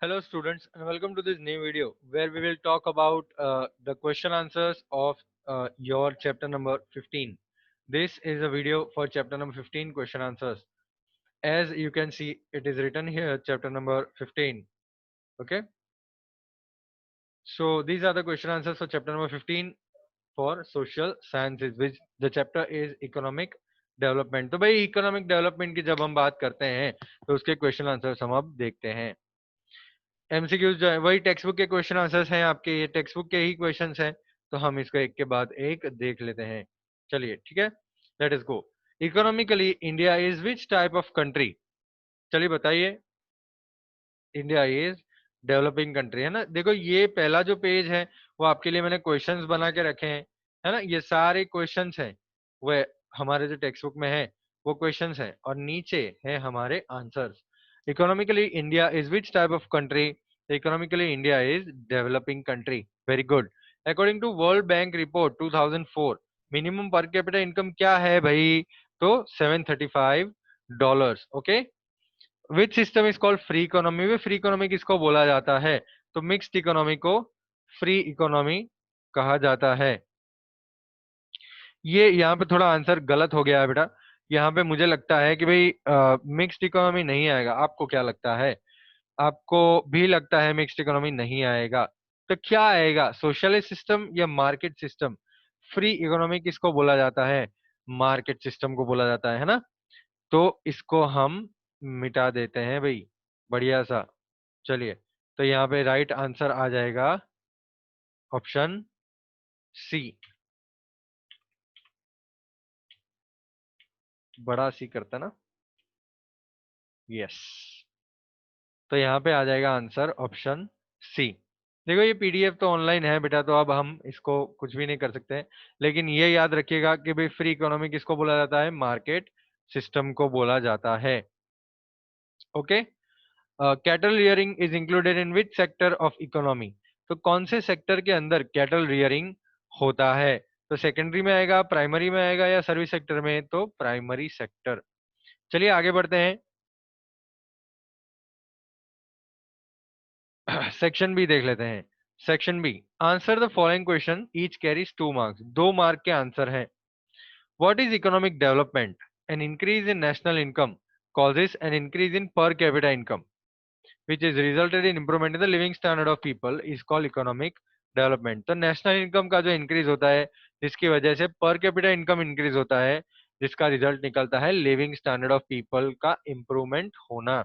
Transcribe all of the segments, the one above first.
Hello students and welcome to this new video where we will talk about the question answers of your chapter number 15. This is a video for chapter number 15 question answers. As you can see it is written here chapter number 15. Okay. So these are the question answers for chapter number 15 for social sciences which the chapter is economic development. तो भाई economic development की जब हम बात करते हैं तो उसके क्वेश्चन आंसर्स हम अब देखते हैं. एमसीक्यूज जो है वही टेक्स्ट बुक के क्वेश्चन आंसर्स हैं आपके, ये टेक्स्ट बुक के ही क्वेश्चंस हैं. तो हम इसको एक के बाद एक देख लेते हैं. चलिए ठीक है, let us go. Economically India is which type of country? चलिए बताइए. इंडिया इज डेवलपिंग कंट्री है ना. देखो ये पहला जो पेज है वो आपके लिए मैंने क्वेश्चंस बना के रखे हैं, है ना. ये सारे क्वेश्चंस हैं वो हमारे जो टेक्स्ट बुक में है वो क्वेश्चंस हैं और नीचे है हमारे answers. Economically India is which type of country? Economically India is developing country. Very good. According to world bank report 2004 minimum per capita income क्या है भाई? तो $735. Okay. Which system is called free economy? वे free economy किसको बोला जाता है? तो मिक्स्ड इकोनॉमी को फ्री इकोनॉमी कहा जाता है. ये यहाँ पे थोड़ा आंसर गलत हो गया है बेटा. यहाँ पे मुझे लगता है कि भाई मिक्स्ड इकोनॉमी नहीं आएगा. आपको क्या लगता है? आपको भी लगता है मिक्स्ड इकोनॉमी नहीं आएगा? तो क्या आएगा, सोशलिस्ट सिस्टम या मार्केट सिस्टम? फ्री इकोनॉमी किसको बोला जाता है? मार्केट सिस्टम को बोला जाता है ना. तो इसको हम मिटा देते हैं भाई, बढ़िया सा. चलिए, तो यहाँ पे राइट आंसर आ जाएगा ऑप्शन सी. बड़ा सी करता ना. यस. तो यहाँ पे आ जाएगा आंसर ऑप्शन सी. देखो ये पीडीएफ तो ऑनलाइन है बेटा, तो अब हम इसको कुछ भी नहीं कर सकते हैं. लेकिन ये याद रखिएगा कि भाई फ्री इकोनॉमी किसको बोला जाता है? मार्केट सिस्टम को बोला जाता है. Okay. Cattle rearing is included in which sector of economy? तो कौन से सेक्टर के अंदर कैटल रियरिंग होता है? तो सेकेंडरी में आएगा, प्राइमरी में आएगा या सर्विस सेक्टर में? तो प्राइमरी सेक्टर. चलिए आगे बढ़ते हैं. सेक्शन बी देख लेते हैं. Section B, answer the following question each carries 2 marks. 2 mark के आंसर हैं. What is economic development? An increase in national income causes an increase in per capita income which is resulted in improvement in the living standard of people is called economic development. तो national income का जो increase होता है जिसकी वजह से पर capita income increase होता है, जिसका रिजल्ट निकलता है लिविंग स्टैंडर्ड ऑफ पीपल का इंप्रूवमेंट होना,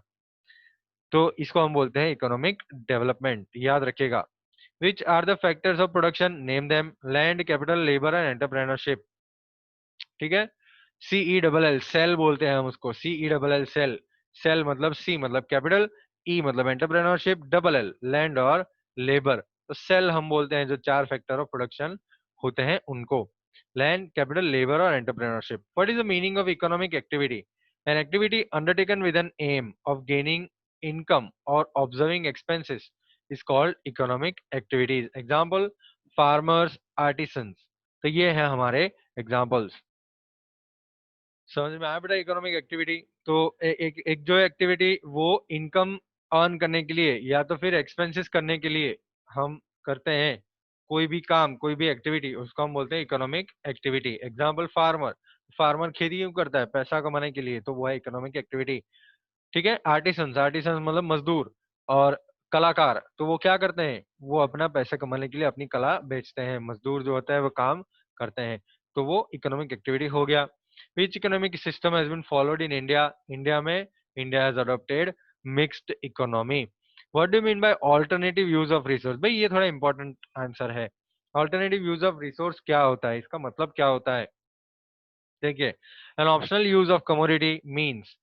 तो इसको हम बोलते हैं इकोनॉमिक डेवलपमेंट. याद रखिएगा. Which are the factors of production? Name them. Land, capital, labour and entrepreneurship. ठीक है. सीई डबल एल, सेल बोलते हैं हम उसको. C E double L, cell. Cell मतलब सी मतलब कैपिटल, ई मतलब एंटरप्रेन्योरशिप, डबल एल लैंड और लेबर. तो सेल हम बोलते हैं जो 4 फैक्टर ऑफ प्रोडक्शन होते हैं उनको. लैंड, कैपिटल, लेबर और entrepreneurship. What is the meaning of economic activity? An activity undertaken with an aim of gaining income or observing expenses is called economic activities. Example, farmers, artisans. तो ये है हमारे examples. समझ में आया बेटा economic activity? तो एक जो एक्टिविटी वो इनकम अर्न करने के लिए या तो फिर एक्सपेंसेस करने के लिए हम करते हैं, कोई भी काम कोई भी एक्टिविटी, उसको हम बोलते हैं economic activity. Example, farmer. Farmer खेती क्यों करता है? पैसा कमाने के लिए, तो वो है इकोनॉमिक एक्टिविटी. ठीक है. आर्टिसंस, आर्टिसंस मतलब मजदूर. और कलाकार, तो वो क्या करते हैं? वो अपना पैसा कमाने के लिए अपनी कला बेचते हैं. मजदूर जो होता है वो काम करते हैं, तो वो इकोनॉमिक एक्टिविटी हो गया. Which economic system has been followed in India? India में India has adopted mixed economy. What do mean by alternative use of resource? भाई ये थोड़ा इंपॉर्टेंट आंसर है. ऑल्टरनेटिव यूज ऑफ रिसोर्स क्या होता है, इसका मतलब क्या होता है? देखिए, an optional use of commodity means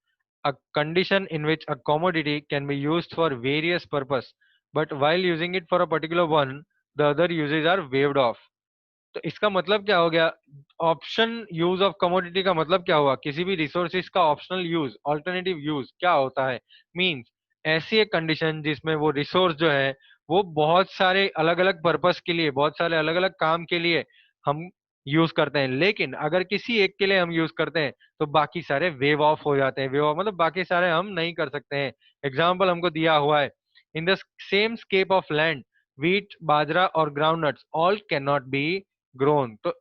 a condition in which a commodity can be used for various purpose, but while using it for a particular one, the other uses are waived off. तो इसका मतलब क्या हो गया? Option use of commodity का मतलब क्या हुआ? किसी भी रिसोर्सेज का ऑप्शनल यूज, ऑल्टरनेटिव यूज क्या होता है? मींस ऐसी एक कंडीशन जिसमें वो रिसोर्स जो है वो बहुत सारे अलग अलग पर्पस के लिए, बहुत सारे अलग अलग काम के लिए हम यूज करते हैं, लेकिन अगर किसी एक के लिए हम यूज करते हैं तो बाकी सारे वेव ऑफ हो जाते हैं. वेव ऑफ मतलब बाकी सारे हम नहीं कर सकते हैं. एग्जाम्पल हमको दिया हुआ है In the same scape of land, wheat, बाजरा और groundnuts all cannot be grown. तो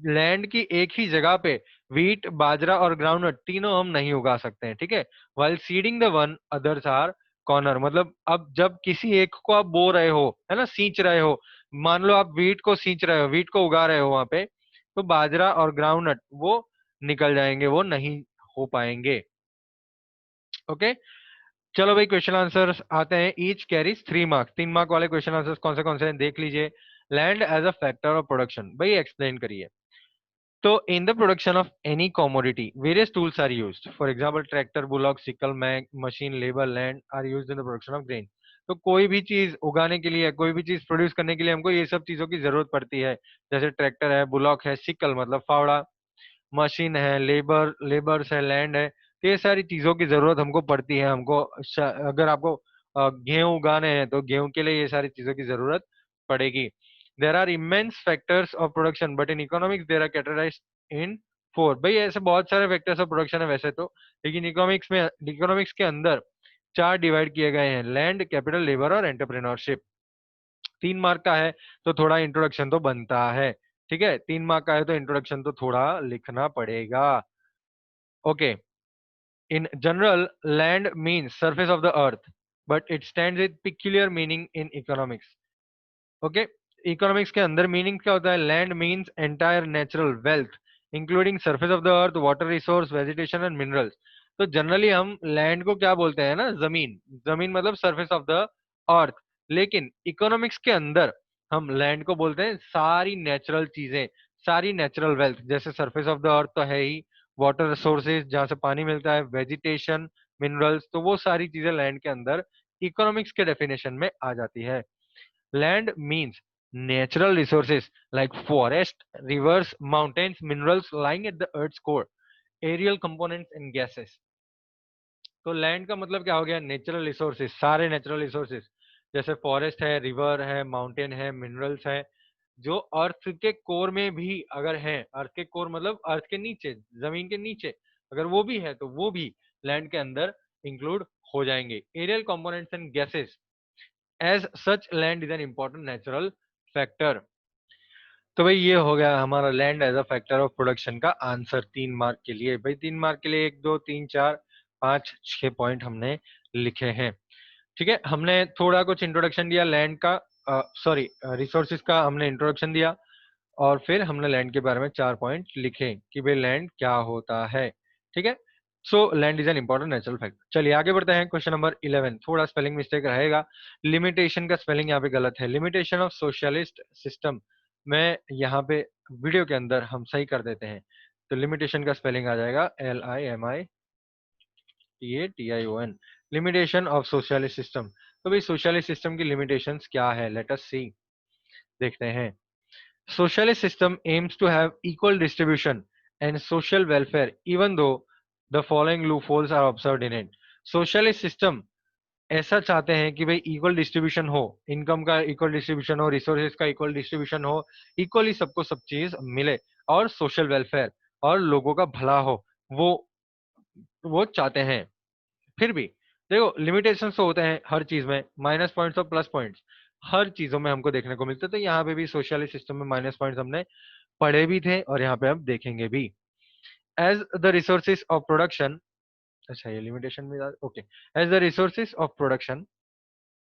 लैंड की एक ही जगह पे व्हीट, बाजरा और ग्राउंडनट तीनों हम नहीं उगा सकते हैं, ठीक है। while seeding the one others are corner, मतलब अब जब किसी एक को आप बो रहे हो, है ना, सींच रहे हो, मान लो आप व्हीट को सींच रहे हो, व्हीट को उगा रहे हो वहां पे, तो बाजरा और ग्राउंडनट वो निकल जाएंगे, वो नहीं हो पाएंगे। ओके, चलो भाई क्वेश्चन आंसर्स आते हैं। Each carries 3 marks. 3 मार्क वाले क्वेश्चन आंसर्स कौन से हैं देख लीजिए। Land as a factor of production, भाई एक्सप्लेन करिए। तो in the production of any commodity, various tools are used. For example, tractor, bullock, sickle, machine, labor, land are used in the production of grain. तो कोई भी चीज उगाने के लिए, कोई भी चीज प्रोड्यूस करने के लिए हमको ये सब चीजों की जरूरत पड़ती है। जैसे ट्रैक्टर है, बुलॉक है, सिकल मतलब फावड़ा, मशीन है, लेबर्स है, लैंड है। तो ये सारी चीजों की जरूरत हमको पड़ती है। हमको अगर आपको गेहूं उगाने हैं तो गेहूं के लिए ये सारी चीजों की जरूरत पड़ेगी। There are immense factors of production but in economics there are categorised in 4। भाई ऐसे बहुत सारे फैक्टर्स ऑफ प्रोडक्शन है वैसे तो, लेकिन इकोनॉमिक्स के अंदर 4 डिवाइड किए गए हैं: लैंड, कैपिटल, लेबर और एंटरप्रेन्योरशिप। 3 मार्क का है तो थोड़ा इंट्रोडक्शन तो बनता है, ठीक है। 3 मार्क का है तो इंट्रोडक्शन तो थोड़ा लिखना पड़ेगा। Okay, in general land means surface of the earth, but it stands with peculiar meaning in economics. Okay, economics के अंदर मीनिंग क्या होता है? Land means entire natural wealth including surface of the earth, water resource, vegetation and minerals. तो generally हम land को क्या बोलते हैं ना, जमीन। जमीन मतलब सरफेस ऑफ द अर्थ। लेकिन इकोनॉमिक्स के अंदर हम लैंड को बोलते हैं सारी नेचुरल चीजें, सारी नेचुरल वेल्थ। जैसे सरफेस ऑफ द अर्थ तो है ही, वाटर रिसोर्सेज जहाँ से पानी मिलता है, वेजिटेशन, मिनरल्स, तो वो सारी चीजें लैंड के अंदर इकोनॉमिक्स के डेफिनेशन में आ जाती है। Land means natural resources like forest, rivers, mountains, minerals lying at the earth's core, aerial components and gases. तो लैंड का मतलब क्या हो गया? नेचुरल रिसोर्सेज, सारे नेचुरल रिसोर्सेज, जैसे फॉरेस्ट है, रिवर है, माउंटेन है, मिनरल्स है, जो अर्थ के कोर में भी अगर है, अर्थ के कोर मतलब अर्थ के नीचे, जमीन के नीचे अगर वो भी है तो वो भी लैंड के अंदर इंक्लूड हो जाएंगे। Aerial components and gases, as such land is an important natural factor. तो भाई ये हो गया हमारा land as a factor of production का आंसर 3 मार्क के लिए। भाई 3 मार्क के लिए 1 2 3 4 5 6 पॉइंट हमने लिखे हैं, ठीक है। हमने थोड़ा कुछ इंट्रोडक्शन दिया लैंड का, सॉरी रिसोर्सेज का हमने इंट्रोडक्शन दिया, और फिर हमने लैंड के बारे में 4 पॉइंट लिखे कि भाई लैंड क्या होता है, ठीक है। So land is an important natural factor. चलिए आगे बढ़ते हैं। क्वेश्चन नंबर 11, थोड़ा स्पेलिंग मिस्टेक रहेगा। लिमिटेशन का स्पेलिंग यहाँ पे गलत है, लिमिटेशन ऑफ सोशलिस्ट सिस्टम में यहाँ पे वीडियो के अंदर हम सही कर देते हैं। तो लिमिटेशन का स्पेलिंग आ जाएगा LIMITATION, limitation of socialist system. तो भाई सोशलिस्ट सिस्टम की लिमिटेशंस क्या है, लेट अस सी, देखते हैं। Socialist system aims to have equal distribution and social welfare even though the following loopholes are observed in it. Socialist system ऐसा चाहते हैं कि भाई इक्वल डिस्ट्रीब्यूशन हो, इनकम का इक्वल डिस्ट्रीब्यूशन हो, रिसोर्सेज का इक्वल डिस्ट्रीब्यूशन हो, इक्वली सबको सब चीज मिले, और सोशल वेलफेयर और लोगों का भला हो, वो वो चाहते हैं। फिर भी देखो लिमिटेशंस तो होते हैं हर चीज में, माइनस पॉइंट्स और प्लस पॉइंट्स हर चीजों में हमको देखने को मिलते हैं। तो यहाँ पे भी सोशलिस्ट सिस्टम में माइनस पॉइंट्स हमने पढ़े भी थे और यहाँ पे हम देखेंगे भी। As the resources of production, अच्छा ये लिमिटेशन में, okay, as the resources of production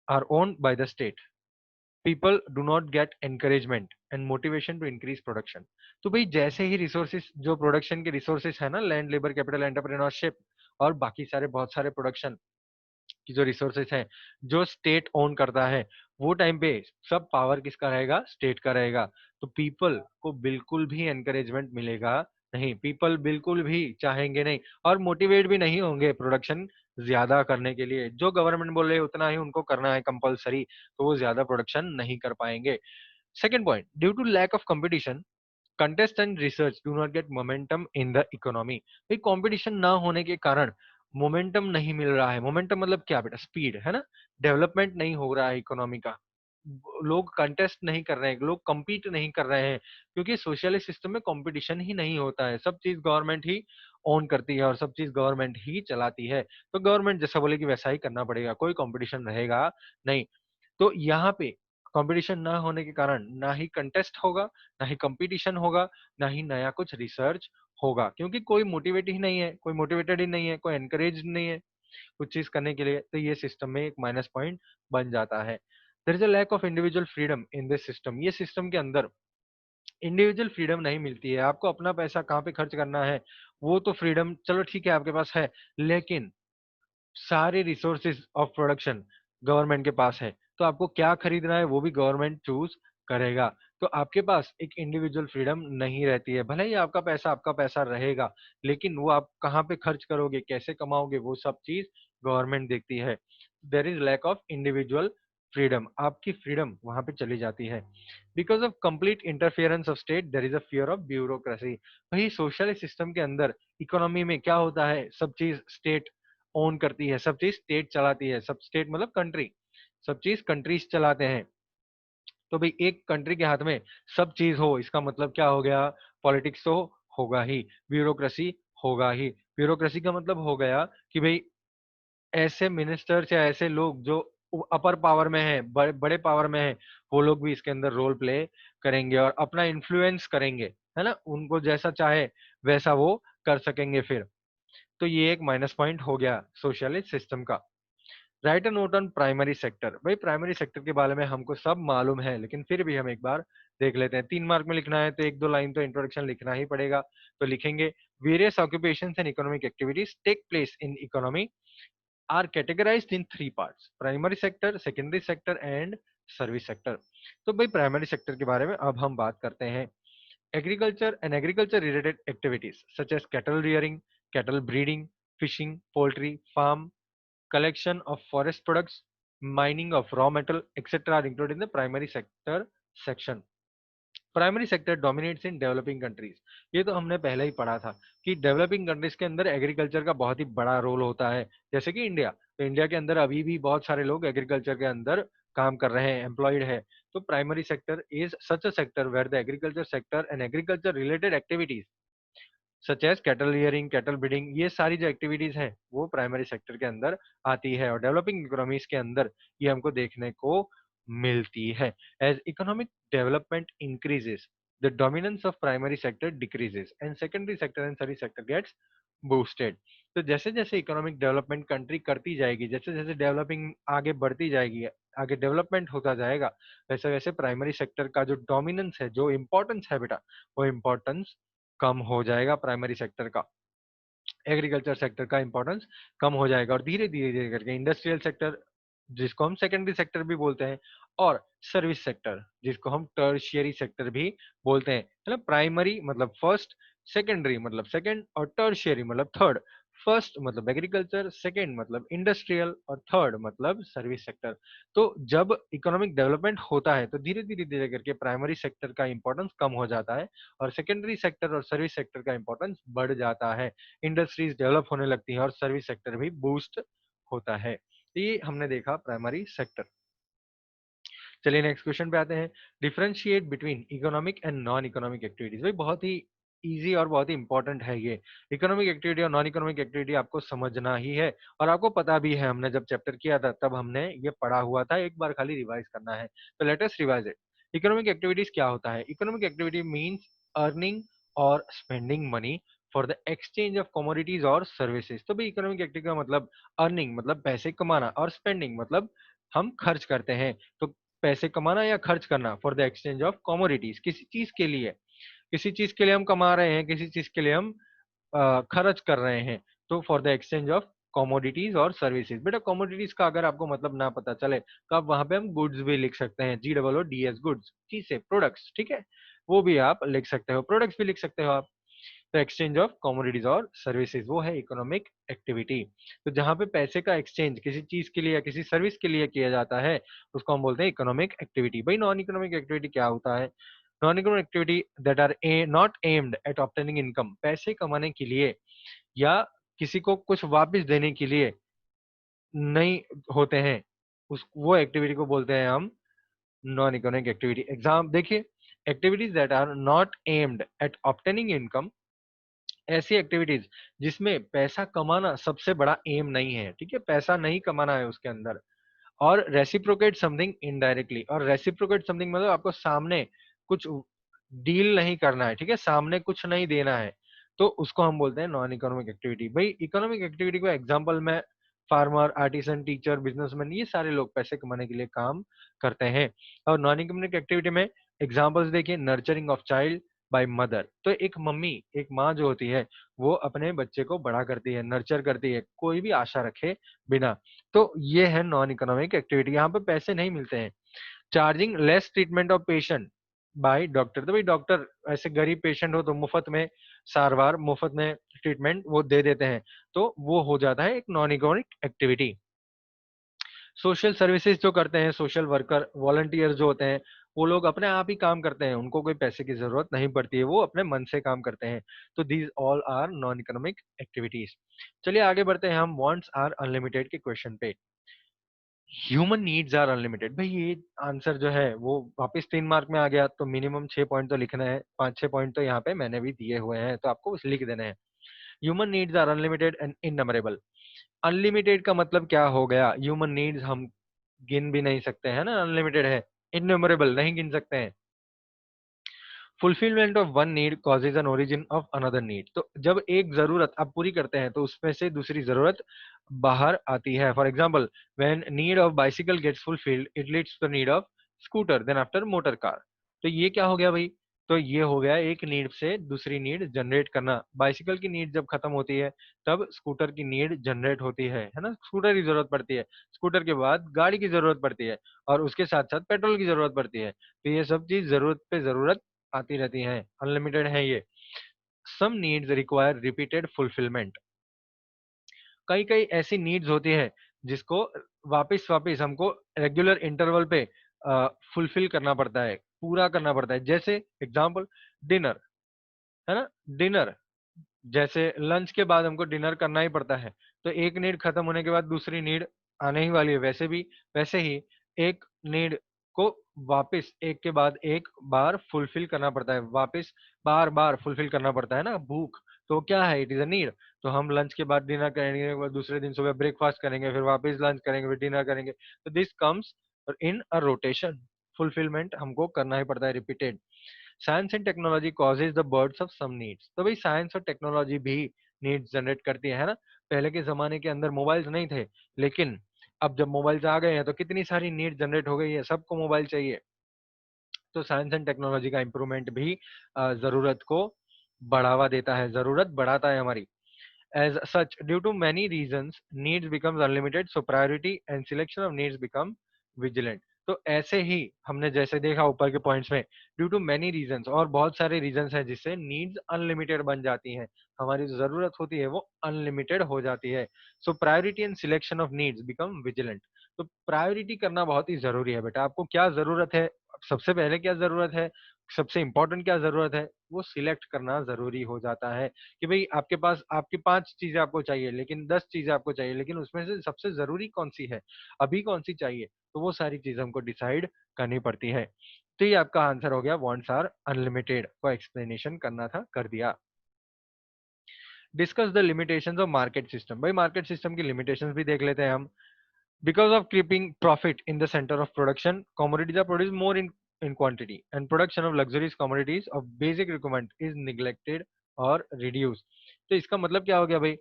are owned by the state, people do not get encouragement and motivation to increase production. तो भाई जैसे ही रिसोर्सेज, जो प्रोडक्शन के रिसोर्सेज है ना, लैंड, लेबर, कैपिटल, एंटरप्रेन्योरशिप और बाकी सारे बहुत सारे प्रोडक्शन की जो रिसोर्सेज हैं, जो स्टेट ओन करता है, वो टाइम पे सब पावर किसका रहेगा? स्टेट का रहेगा। तो पीपल को बिल्कुल भी एनकरेजमेंट मिलेगा नहीं, पीपल बिल्कुल भी चाहेंगे नहीं और मोटिवेट भी नहीं होंगे प्रोडक्शन ज्यादा करने के लिए। जो गवर्नमेंट बोल रही है उतना ही उनको करना है कंपलसरी, तो वो ज्यादा प्रोडक्शन नहीं कर पाएंगे। Second point, due to lack of competition, contest and research do not get momentum in the economy. भाई कंपटीशन ना होने के कारण मोमेंटम नहीं मिल रहा है। मोमेंटम मतलब क्या बेटा? स्पीड, है ना। डेवलपमेंट नहीं हो रहा है इकोनॉमी का, लोग कंटेस्ट नहीं कर रहे हैं, लोग compete नहीं कर रहे हैं, क्योंकि सोशलिस्ट सिस्टम में कंपटीशन ही नहीं होता है, सब चीज गवर्नमेंट ही ओन करती है और सब चीज गवर्नमेंट ही चलाती है, तो गवर्नमेंट जैसा बोलेगी वैसा ही करना पड़ेगा, कोई कंपटीशन रहेगा नहीं। तो यहाँ पे कंपटीशन ना होने के कारण ना ही कंटेस्ट होगा, ना ही कंपटीशन होगा, ना ही नया कुछ रिसर्च होगा, क्योंकि कोई मोटिवेट ही नहीं है, कोई मोटिवेटेड ही नहीं है, कोई एनकरेज नहीं है कुछ चीज करने के लिए, तो ये सिस्टम में एक माइनस पॉइंट बन जाता है। There is a lack of individual freedom in this system. ये सिस्टम के अंदर इंडिविजुअल फ्रीडम नहीं मिलती है, आपको अपना पैसा कहाँ पे खर्च करना है वो तो फ्रीडम चलो ठीक है आपके पास है, लेकिन सारे रिसोर्सेज ऑफ प्रोडक्शन गवर्नमेंट के पास है, तो आपको क्या खरीदना है वो भी गवर्नमेंट चूज करेगा। तो आपके पास एक इंडिविजुअल फ्रीडम नहीं रहती है, भले ही आपका पैसा रहेगा, लेकिन वो आप कहाँ पे खर्च करोगे, कैसे कमाओगे, वो सब चीज गवर्नमेंट देखती है। There is lack of individual freedom, आपकी फ्रीडम वहां पे चली जाती है। Because of complete interference of state there is a fear of bureaucracy. वही सोशलिस्ट सिस्टम के अंदर इकोनॉमी में क्या होता है, सब चीज स्टेट ओन करती है, सब चीज स्टेट चलाती है, सब स्टेट मतलब कंट्री, सब चीज कंट्रीज चलाते हैं। तो भाई एक कंट्री के हाथ में सब चीज हो, इसका मतलब क्या हो गया, पॉलिटिक्स तो होगा ही, ब्यूरोक्रेसी होगा ही। ब्यूरोक्रेसी का मतलब हो गया कि भाई ऐसे मिनिस्टर्स या ऐसे लोग जो अपर पावर में है, बड़े पावर में है, वो लोग भी इसके अंदर रोल प्ले करेंगे और अपना इन्फ्लुएंस करेंगे, है ना, उनको जैसा चाहे वैसा वो कर सकेंगे फिर। तो ये एक माइनस पॉइंट हो गया सोशलिस्ट सिस्टम का। Right a note on primary sector. भाई प्राइमरी सेक्टर के बारे में हमको सब मालूम है, लेकिन फिर भी हम एक बार देख लेते हैं। 3 मार्क में लिखना है तो एक दो लाइन तो इंट्रोडक्शन लिखना ही पड़ेगा, तो लिखेंगे various occupations and economic activities take place in economy are categorised in 3 parts, primary sector, secondary sector and service sector. तो भाई प्राइमरी सेक्टर के बारे में अब हम बात करते हैं। Agriculture and agriculture related activities such as cattle rearing, cattle breeding, fishing, poultry farm, collection of forest products, mining of raw metal, etc. are included in the primary sector section. Primary sector dominates in developing countries. ये तो हमने पहले ही पढ़ा था कि developing countries के अंदर agriculture का बहुत ही बड़ा रोल होता है, जैसे कि इंडिया, तो इंडिया के अंदर अभी भी बहुत सारे लोग एग्रीकल्चर के अंदर काम कर रहे हैं, एम्प्लॉयड है। तो primary sector is such a sector where the agriculture sector and agriculture related activities such as cattle rearing, cattle breeding, ये सारी जो एक्टिविटीज हैं वो प्राइमरी सेक्टर के अंदर आती है, और डेवलपिंग इकोनॉमीज के अंदर ये हमको देखने को मिलती है। As economic development increases the dominance of primary sector decreases and secondary sector and service sector gets boosted. तो जैसे जैसे इकोनॉमिक डेवलपमेंट कंट्री करती जाएगी, जैसे जैसे डेवलपिंग आगे बढ़ती जाएगी, आगे डेवलपमेंट होता जाएगा, वैसे वैसे प्राइमरी सेक्टर का जो डोमिनेंस है, जो इम्पोर्टेंस है बेटा, वो इम्पोर्टेंस कम हो जाएगा प्राइमरी सेक्टर का, एग्रीकल्चर सेक्टर का इंपॉर्टेंस कम हो जाएगा, और धीरे धीरे धीरे करके इंडस्ट्रियल सेक्टर, जिसको हम सेकेंडरी सेक्टर भी बोलते हैं, और सर्विस सेक्टर जिसको हम टर्शियरी सेक्टर भी बोलते हैं। मतलब प्राइमरी मतलब फर्स्ट, सेकेंडरी मतलब सेकंड, और टर्शियरी मतलब थर्ड। फर्स्ट मतलब एग्रीकल्चर, सेकंड मतलब इंडस्ट्रियल, और थर्ड मतलब सर्विस सेक्टर। तो जब इकोनॉमिक डेवलपमेंट होता है तो धीरे धीरे धीरे करके प्राइमरी सेक्टर का इंपॉर्टेंस कम हो जाता है और सेकेंडरी सेक्टर और सर्विस सेक्टर का इंपॉर्टेंस बढ़ जाता है, इंडस्ट्रीज डेवलप होने लगती हैं और सर्विस सेक्टर भी बूस्ट होता है। तो ये हमने देखा प्राइमरी सेक्टर। चलिए नेक्स्ट क्वेश्चन पे आते हैं। Differentiate between economic and non economic activities. भाई बहुत ही इजी और बहुत ही इंपॉर्टेंट है ये। इकोनॉमिक एक्टिविटी और नॉन इकोनॉमिक एक्टिविटी आपको समझना ही है, और आपको पता भी है, हमने जब चैप्टर किया था तब हमने ये पढ़ा हुआ था, एक बार खाली रिवाइज करना है। तो let us revise it. Economic activities क्या होता है? इकोनॉमिक एक्टिविटी मीन्स अर्निंग और spending money for the exchange of commodities और सर्विसेज। तो भाई इकोनॉमिक एक्टिविटी का मतलब अर्निंग मतलब पैसे कमाना, और स्पेंडिंग मतलब हम खर्च करते हैं। तो पैसे कमाना या खर्च करना for the exchange of commodities, किसी चीज के लिए, किसी चीज के लिए हम कमा रहे हैं, किसी चीज के लिए हम खर्च कर रहे हैं, तो for the exchange of commodities और सर्विसेज। बेटा कमोडिटीज का अगर आपको मतलब ना पता चले तो आप वहां पे हम गुड्स भी लिख सकते हैं, GOODS, गुड्स, चीज से प्रोडक्ट्स, ठीक है, वो भी आप लिख सकते हो, प्रोडक्ट्स भी लिख सकते हो आप। तो एक्सचेंज ऑफ कमोडिटीज और सर्विसेज वो है इकोनॉमिक एक्टिविटी। तो जहां पे पैसे का एक्सचेंज किसी चीज के लिए या किसी सर्विस के लिए किया जाता है उसको हम बोलते हैं इकोनॉमिक एक्टिविटी। भाई नॉन इकोनॉमिक एक्टिविटी क्या होता है? Non economic activity that are not aimed at obtaining income, पैसे कमाने के लिए या किसी को कुछ वापस देने के लिए नहीं होते हैं, उस वो एक्टिविटी को बोलते हैं हम नॉन इकोनॉमिक एक्टिविटी। एग्जाम देखिए, activities that are not aimed at obtaining income ऐसी एक्टिविटीज जिसमें पैसा कमाना सबसे बड़ा एम नहीं है, ठीक है, पैसा नहीं कमाना है उसके अंदर। और रेसिप्रोकेट समथिंग इनडायरेक्टली, और रेसिप्रोकेट समथिंग मतलब आपको सामने कुछ डील नहीं करना है, ठीक है, सामने कुछ नहीं देना है, तो उसको हम बोलते हैं नॉन इकोनॉमिक एक्टिविटी। भाई इकोनॉमिक एक्टिविटी को एग्जांपल में फार्मर, आर्टिसन, टीचर, बिजनेसमैन, ये सारे लोग पैसे कमाने के लिए काम करते हैं। और नॉन इकोनॉमिक एक्टिविटी में एग्जांपल्स देखिए, nurturing of child by mother, तो एक मम्मी, एक माँ जो होती है वो अपने बच्चे को बड़ा करती है, नर्चर करती है, कोई भी आशा रखे बिना। तो ये है नॉन इकोनॉमिक एक्टिविटी, यहाँ पे पैसे नहीं मिलते हैं। Charging less treatment of patient by doctor, तो भाई डॉक्टर ऐसे गरीब पेशेंट हो तो मुफ्त में सारवार, मुफ्त में ट्रीटमेंट वो दे देते हैं, तो वो हो जाता है एक non economic activity. Social services जो करते हैं, सोशल वर्कर, वॉलंटियर जो होते हैं, वो लोग अपने आप ही काम करते हैं, उनको कोई पैसे की जरूरत नहीं पड़ती है, वो अपने मन से काम करते हैं। तो these all are non economic activities. चलिए आगे बढ़ते हैं हम वांट्स आर अनलिमिटेड के क्वेश्चन पे। ह्यूमन नीड्स आर अनलिमिटेड, भाई ये आंसर जो है वो वापस 3 मार्क में आ गया, तो मिनिमम 6 पॉइंट तो लिखना है, 5-6 पॉइंट तो यहाँ पे मैंने भी दिए हुए हैं, तो आपको बस लिख देना है। Human needs are unlimited and innumerable. Unlimited का मतलब क्या हो गया, ह्यूमन नीड्स हम गिन भी नहीं सकते हैं ना, अनलिमिटेड है। इनन्यूमरेबल नहीं गिन सकते हैं। Fulfilment of one need causes an origin of another need, तो जब एक जरूरत आप पूरी करते हैं तो उसमें से दूसरी जरूरत बाहर आती है। For example, when need of bicycle gets fulfilled it leads to the need of scooter, then after motor car. तो ये क्या हो गया भाई, तो ये हो गया एक नीड से दूसरी नीड जनरेट करना। बाइसिकल की नीड जब खत्म होती है तब स्कूटर की नीड जनरेट होती है ना, स्कूटर की जरूरत पड़ती है, स्कूटर के बाद गाड़ी की जरूरत पड़ती है, और उसके साथ साथ पेट्रोल की जरूरत पड़ती है। तो ये सब चीज जरूरत पे जरूरत आती रहती हैं, अनलिमिटेड है ये। सम नीड्स रिक्वायर रिपीटेड फुलफिलमेंट, कई कई ऐसी नीड्स होती है जिसको वापस वापस हमको रेगुलर इंटरवल पे फुलफिल करना पड़ता है, पूरा करना पड़ता है। जैसे एग्जांपल, डिनर, है ना, डिनर, जैसे लंच के बाद हमको डिनर करना ही पड़ता है, तो एक नीड खत्म होने के बाद दूसरी नीड आने ही वाली है। वैसे ही एक नीड को वापस एक के बाद एक बार फुलफिल करना पड़ता है, वापस बार बार फुलफिल करना पड़ता है ना, भूख तो क्या है, इट इज अ नीड। तो हम लंच के बाद डिनर करेंगे, फिर दूसरे दिन सुबह ब्रेकफास्ट करेंगे, फिर वापस लंच करेंगे, फिर डिनर करेंगे, तो this comes in a rotation. Fulfilment हमको करना ही पड़ता है, repeated. Science and technology causes the births of some needs, तो भाई साइंस और टेक्नोलॉजी भी नीड्स जनरेट करती है ना। पहले के जमाने के अंदर मोबाइल्स नहीं थे, लेकिन अब जब मोबाइल्स आ गए हैं तो कितनी सारी नीड जनरेट हो गई है, सबको मोबाइल चाहिए। तो साइंस एंड टेक्नोलॉजी का इम्प्रूवमेंट भी जरूरत को बढ़ावा देता है, जरूरत बढ़ाता है हमारी। As such, due to many reasons, needs becomes unlimited, so priority and selection of needs become vigilant. तो ऐसे ही हमने जैसे देखा ऊपर के पॉइंट्स में, ड्यू टू मेनी रीजंस, और बहुत सारे रीजंस हैं जिससे नीड्स अनलिमिटेड बन जाती हैं, हमारी जो जरूरत होती है वो अनलिमिटेड हो जाती है। So priority and selection of needs become vigilant, तो प्रायोरिटी करना बहुत ही जरूरी है बेटा। आपको क्या जरूरत है, सबसे पहले क्या जरूरत है, सबसे इंपॉर्टेंट क्या जरूरत है, वो सिलेक्ट करना जरूरी हो जाता है। कि भाई आपके पास आपकी 5 चीजें आपको चाहिए, लेकिन 10 चीजें आपको चाहिए, लेकिन उसमें से सबसे जरूरी कौन सी है, अभी कौन सी चाहिए, तो वो सारी चीजें हमको डिसाइड करनी पड़ती है। तो ये आपका आंसर हो गया, वांट्स आर अनलिमिटेड को एक्सप्लेनेशन करना था, कर दिया। Discuss the limitations of market system, भाई मार्केट सिस्टम की लिमिटेशंस भी देख लेते हैं हम। Because of keeping profit in the center of production, commodities are produced more in quantity, and production of luxurious commodities of basic requirement is neglected or reduced. तो इसका मतलब क्या हो गया भाई,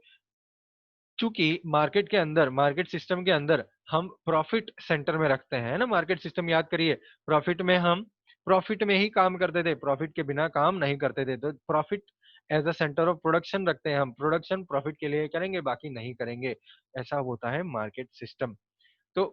चूंकि मार्केट के अंदर, मार्केट सिस्टम के अंदर हम प्रॉफिट सेंटर में रखते हैं ना, मार्केट सिस्टम याद करिए, प्रॉफिट में हम प्रॉफिट में ही काम करते थे, प्रॉफिट के बिना काम नहीं करते थे। तो profit as a centre of production रखते हैं हम, प्रोडक्शन प्रॉफिट के लिए करेंगे, बाकी नहीं करेंगे, ऐसा होता है मार्केट सिस्टम। तो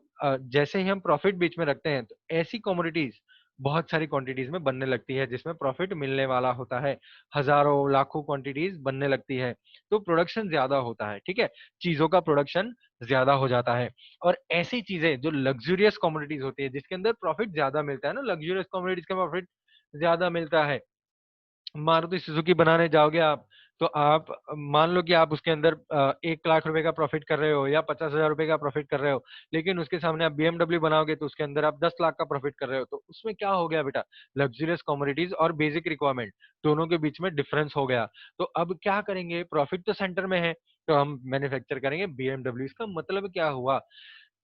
जैसे ही हम प्रॉफिट बीच में रखते हैं तो ऐसी कमोडिटीज बहुत सारी क्वांटिटीज में बनने लगती है जिसमें प्रॉफिट मिलने वाला होता है, हजारों लाखों क्वांटिटीज बनने लगती है, तो प्रोडक्शन ज्यादा होता है, ठीक है, चीजों का प्रोडक्शन ज्यादा हो जाता है। और ऐसी चीजें जो लग्जूरियस कमोडिटीज होती है जिसके अंदर प्रॉफिट ज्यादा मिलता है ना, लग्जूरियस कमोडिटीज का प्रॉफिट ज्यादा मिलता है। मारुति सुजुकी बनाने जाओगे आप, तो आप मान लो कि आप उसके अंदर 1 लाख रुपए का प्रॉफिट कर रहे हो या 50,000 रुपए का प्रॉफिट कर रहे हो, लेकिन उसके सामने आप BMW बनाओगे तो उसके अंदर आप 10 लाख का प्रॉफिट कर रहे हो, तो उसमें क्या हो गया बेटा, लग्जरियस कमोडिटीज और बेसिक रिक्वायरमेंट दोनों के बीच में डिफरेंस हो गया। तो अब क्या करेंगे, प्रॉफिट तो सेंटर में है, तो हम मैन्युफैक्चर करेंगे BMW। इसका मतलब क्या हुआ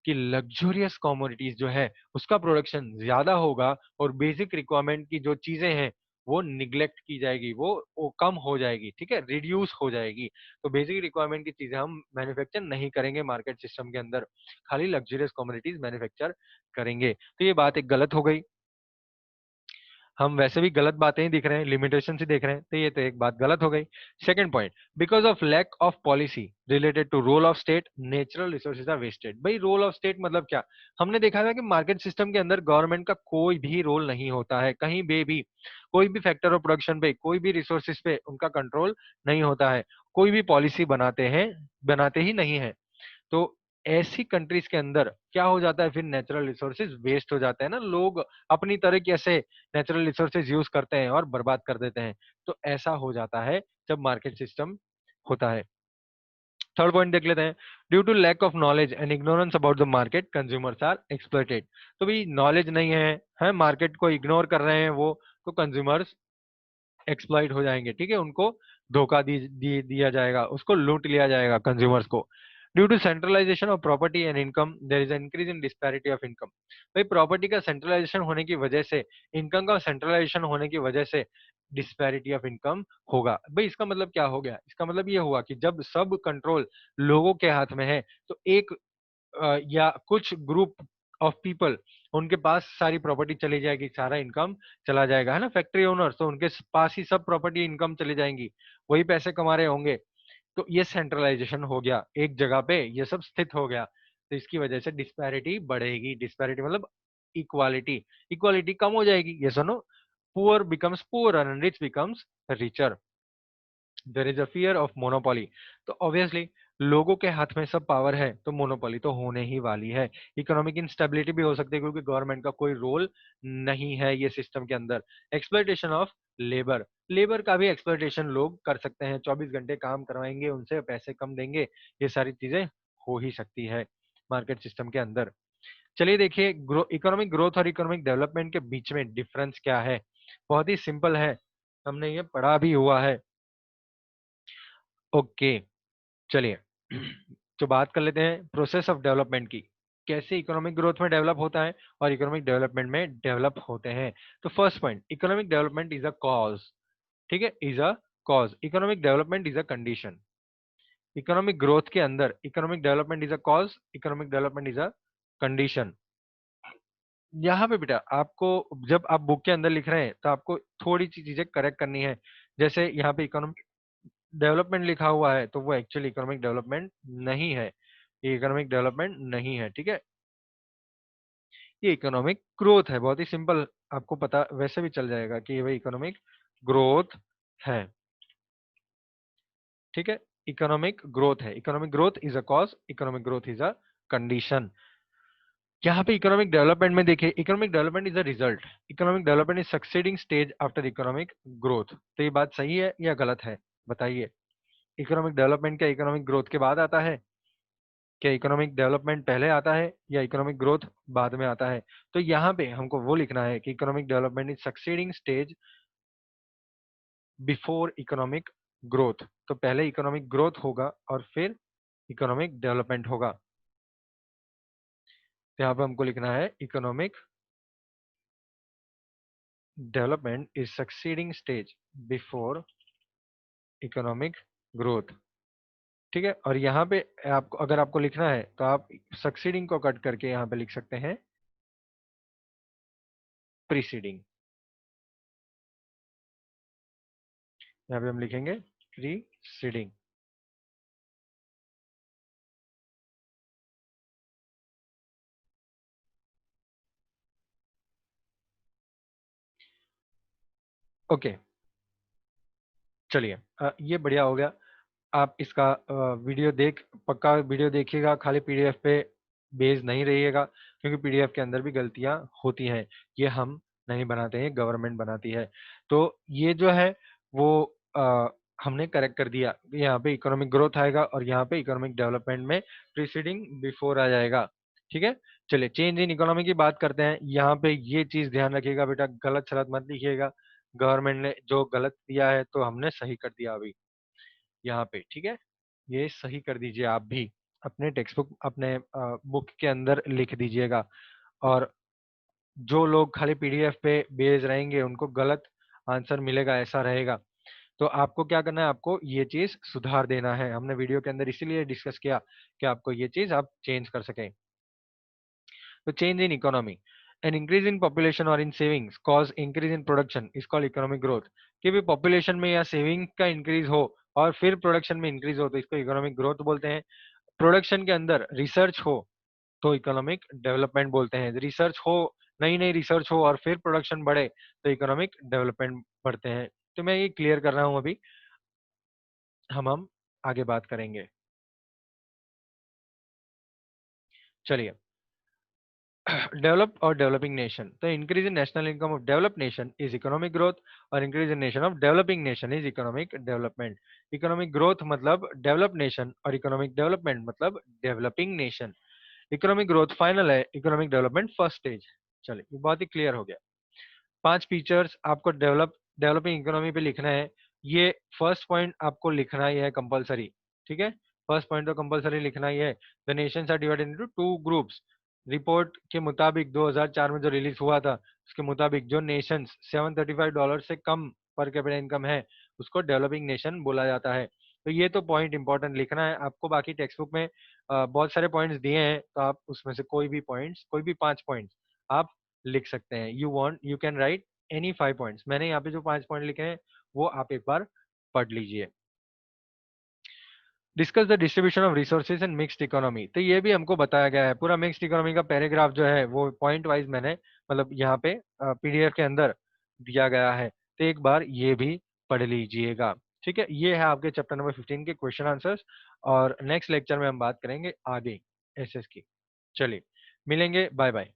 कि लग्जरियस कमोडिटीज जो है उसका प्रोडक्शन ज्यादा होगा और बेसिक रिक्वायरमेंट की जो चीजें हैं वो निग्लेक्ट की जाएगी, वो कम हो जाएगी, ठीक है, रिड्यूस हो जाएगी। तो बेसिक रिक्वायरमेंट की चीजें हम मैन्युफैक्चर नहीं करेंगे मार्केट सिस्टम के अंदर, खाली लग्जरियस कमोडिटीज मैन्युफैक्चर करेंगे। तो ये बात एक गलत हो गई। हम वैसे भी गलत बातें ही दिख रहे हैं, लिमिटेशन से देख रहे हैं, तो ये तो एक बात गलत हो गई। Second point, because of lack of policy related to role of state, natural resources are wasted. भाई रोल ऑफ स्टेट मतलब क्या, हमने देखा था कि मार्केट सिस्टम के अंदर गवर्नमेंट का कोई भी रोल नहीं होता है, कहीं पे भी कोई भी फैक्टर ऑफ प्रोडक्शन पे, कोई भी रिसोर्सेज पे उनका कंट्रोल नहीं होता है, कोई भी पॉलिसी बनाते ही नहीं है। तो ऐसी कंट्रीज के अंदर क्या हो जाता है, फिर नेचुरल रिसोर्सेज वेस्ट हो जाते हैं ना, लोग अपनी तरह कैसे नेचुरल रिसोर्सेज यूज करते हैं और बर्बाद कर देते हैं। तो ऐसा हो जाता है जब मार्केट सिस्टम होता है। थर्ड पॉइंट देख लेते हैं, due to lack of knowledge and ignorance about the market consumers are exploited. तो भाई नॉलेज नहीं है मार्केट को इग्नोर कर रहे हैं वो, तो कंज्यूमर्स एक्सप्लॉइट हो जाएंगे, ठीक है, उनको धोखा दिया जाएगा, उसको लूट लिया जाएगा कंज्यूमर्स को। Due to centralisation of property and income there is increase in disparity of income. भाई प्रॉपर्टी का सेंट्रलाइजेशन होने की वजह से, इनकम का सेंट्रलाइजेशन होने की वजह से डिस्पैरिटी ऑफ इनकम होगा। भाई इसका मतलब क्या हो गया, इसका मतलब ये हुआ कि जब सब कंट्रोल लोगों के हाथ में है, तो एक या कुछ ग्रुप ऑफ पीपल, उनके पास सारी प्रॉपर्टी चली जाएगी, सारा इनकम चला जाएगा, है ना, फैक्ट्री ओनर्स तो उनके पास ही सब प्रॉपर्टी इनकम चली जाएंगी, वही पैसे कमा रहे होंगे। तो ये सेंट्रलाइजेशन हो गया, एक जगह पे ये सब स्थित हो गया, तो इसकी वजह से डिस्पैरिटी बढ़ेगी। डिस्पैरिटी मतलब इक्वालिटी, इक्वालिटी कम हो जाएगी, ये सुनो, poor becomes poor and rich becomes richer. There is a fear of monopoly. तो ऑब्वियसली लोगों के हाथ में सब पावर है, तो मोनोपोली तो होने ही वाली है। इकोनॉमिक इंस्टेबिलिटी भी हो सकती है क्योंकि गवर्नमेंट का कोई रोल नहीं है ये सिस्टम के अंदर। एक्सप्लॉइटेशन ऑफ लेबर, लेबर का भी एक्सप्लॉइटेशन लोग कर सकते हैं, 24 घंटे काम करवाएंगे उनसे, पैसे कम देंगे, ये सारी चीजें हो ही सकती है मार्केट सिस्टम के अंदर। चलिए देखिए, इकोनॉमिक ग्रोथ और इकोनॉमिक डेवलपमेंट के बीच में डिफरेंस क्या है। बहुत ही सिंपल है, हमने ये पढ़ा भी हुआ है। ओके, चलिए तो बात कर लेते हैं प्रोसेस ऑफ डेवलपमेंट की, कैसे इकोनॉमिक ग्रोथ में डेवलप होता है और इकोनॉमिक डेवलपमेंट में डेवलप होते हैं। तो first point, economic development is a cause, ठीक है, is a cause, economic development is a condition. Economic growth के अंदर economic development is a cause, economic development is a condition. यहाँ पे बेटा आपको, जब आप बुक के अंदर लिख रहे हैं तो आपको थोड़ी सी चीजें करेक्ट करनी है। जैसे यहाँ पे इकोनॉमिक डेवलपमेंट लिखा हुआ है, तो वो एक्चुअली इकोनॉमिक डेवलपमेंट नहीं है, ये इकोनॉमिक डेवलपमेंट नहीं है, ठीक है, ये इकोनॉमिक ग्रोथ है। बहुत ही सिंपल, आपको पता वैसे भी चल जाएगा कि ये भाई इकोनॉमिक ग्रोथ है, ठीक है, इकोनॉमिक ग्रोथ है। Economic growth is a cause, economic growth is a condition. यहाँ पे इकोनॉमिक डेवलपमेंट में देखिए, economic development is a result, economic development is succeeding stage after economic growth. तो ये बात सही है या गलत है, बताइए। इकोनॉमिक डेवलपमेंट क्या इकोनॉमिक ग्रोथ के बाद आता है, क्या इकोनॉमिक डेवलपमेंट पहले आता है या इकोनॉमिक ग्रोथ बाद में आता है। तो यहाँ पे हमको वो लिखना है कि economic development is succeeding stage before economic growth. तो पहले इकोनॉमिक ग्रोथ होगा और फिर इकोनॉमिक डेवलपमेंट होगा। तो यहाँ पे हमको लिखना है economic development is succeeding stage before economic growth, ठीक है। और यहाँ पे आपको, अगर आपको लिखना है तो आप सक्सीडिंग को कट करके यहाँ पे लिख सकते हैं प्रीसीडिंग। यहाँ पे हम लिखेंगे प्रीसीडिंग। ओके, चलिए ये बढ़िया हो गया। आप इसका वीडियो पक्का वीडियो देखिएगा, खाली पीडीएफ पे बेस नहीं रहिएगा, क्योंकि पीडीएफ के अंदर भी गलतियां होती हैं, ये हम नहीं बनाते हैं, गवर्नमेंट बनाती है। तो ये जो है वो हमने करेक्ट कर दिया। यहाँ पे इकोनॉमिक ग्रोथ आएगा और यहाँ पे इकोनॉमिक डेवलपमेंट में प्रीसीडिंग बिफोर आ जाएगा। ठीक है, चलिए चेंज इन इकोनॉमी की बात करते हैं। यहाँ पे ये चीज ध्यान रखिएगा बेटा, गलत सलत मत लिखिएगा। गवर्नमेंट ने जो गलत दिया है तो हमने सही कर दिया अभी यहाँ पे। ठीक है, ये सही कर दीजिए आप भी, अपने टेक्स्ट बुक अपने बुक के अंदर लिख दीजिएगा। और जो लोग खाली पीडीएफ पे बेस रहेंगे उनको गलत आंसर मिलेगा, ऐसा रहेगा। तो आपको क्या करना है, आपको ये चीज सुधार देना है। हमने वीडियो के अंदर इसीलिए डिस्कस किया कि आपको ये चीज आप चेंज कर सकें। तो change in economy, an increase in population और in savings cause increase in production is called economic growth. कि भी पॉपुलेशन में या सेविंग का इंक्रीज हो और फिर प्रोडक्शन में इंक्रीज हो तो इसको इकोनॉमिक ग्रोथ बोलते हैं। प्रोडक्शन के अंदर रिसर्च हो तो इकोनॉमिक डेवलपमेंट बोलते हैं। रिसर्च हो, नई नई रिसर्च हो और फिर प्रोडक्शन बढ़े तो इकोनॉमिक डेवलपमेंट बढ़ते हैं। तो मैं ये क्लियर कर रहा हूं अभी, हम आगे बात करेंगे। चलिए, डेवलप और डेवलपिंग नेशन, तो increase in national income of develop nation is economic growth और increase in nation of developing nation is economic development. Economic growth मतलब डेवलप नेशन और इकोनॉमिक डेवलपमेंट मतलब developing nation. Economic growth final है, economic development first stage. चलिए, ये बहुत ही clear हो गया। 5 फीचर्स आपको डेवलपिंग इकोनॉमी पे लिखना है। ये फर्स्ट पॉइंट आपको लिखना ही है कंपलसरी। ठीक है, फर्स्ट पॉइंट तो कंपलसरी लिखना ही है। The nations are divided into 2 groups. Report के मुताबिक 2004 में जो रिलीज हुआ था उसके मुताबिक जो नेशंस $735 से कम पर कैपिटा इनकम है उसको डेवलपिंग नेशन बोला जाता है। तो ये तो पॉइंट इंपॉर्टेंट लिखना है आपको। बाकी टेक्स्ट बुक में बहुत सारे पॉइंट्स दिए हैं, तो आप उसमें से कोई भी पॉइंट्स, कोई भी 5 पॉइंट्स आप लिख सकते हैं। You can write any 5 points. मैंने यहाँ पे जो 5 पॉइंट लिखे हैं वो आप एक बार पढ़ लीजिए। Discuss the distribution of resources and mixed economy, तो ये भी हमको बताया गया है। पूरा मिक्स्ड इकोनॉमी का पैराग्राफ जो है वो पॉइंट वाइज मैंने मतलब यहाँ पे पीडीएफ के अंदर दिया गया है, तो एक बार ये भी पढ़ लीजिएगा। ठीक है, ये है आपके चैप्टर नंबर 15 के क्वेश्चन आंसर्स। और नेक्स्ट लेक्चर में हम बात करेंगे आगे एसएस की। चलिए, मिलेंगे, बाय बाय।